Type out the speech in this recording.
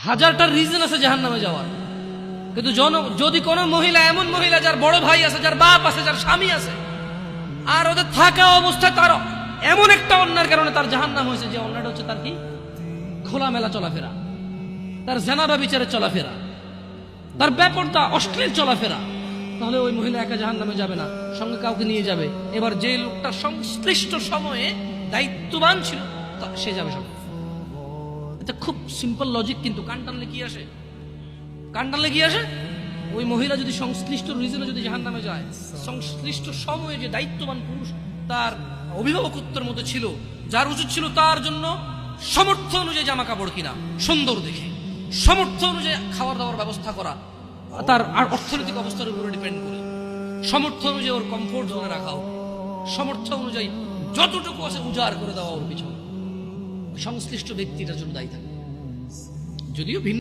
হাজারটা রিজন আছে জাহান্নামে যাওয়ার, কিন্তু যদি কোনো মহিলা, এমন মহিলা যার বড় ভাই আছে, যার বাপ আছে, যার স্বামী আছে, আর ওদের থাকা অবস্থায় তার এমন একটা অন্যায়ের কারণে তার জাহান্নাম হয়েছে, যে অন্যটা হচ্ছে তার কি খোলামেলা চলাফেরা, তার জেনাবা বিচারে চলাফেরা, তার ব্যাপারটা অশ্লীল চলাফেরা, তাহলে ওই মহিলা একা জাহান্নামে যাবে না, সঙ্গে কাউকে নিয়ে যাবে। এবার যে লোকটা সংশ্লিষ্ট সময়ে দায়িত্ববান ছিল সে যাবে সঙ্গে। এটা খুব সিম্পল লজিক, কিন্তু কান টানলে কি আসে? কান টানলে কি আসে? ওই মহিলা যদি সংশ্লিষ্ট রিজনে যদি জাহান্নামে যায়, সংশ্লিষ্ট সময়ে যে দায়িত্ববান পুরুষ তার অভিভাবকত্বের মধ্যে ছিল, যার উচিত ছিল তার জন্য সামর্থ্য অনুযায়ী জামা কাপড় কিনা সুন্দর দেখে, সামর্থ্য অনুযায়ী খাওয়ার দাওয়ার ব্যবস্থা করা, তার আর অর্থনৈতিক অবস্থার উপরে ডিপেন্ড করে, সামর্থ্য অনুযায়ী ওর কমফোর্ট জোনে রাখা, সামর্থ্য অনুযায়ী যতটুকু আছে উজাড় করে দেওয়া ওর পিছনে, সংশ্লিষ্ট ব্যক্তিটার জন্য দায়ী থাকে। যদিও ভিন্ন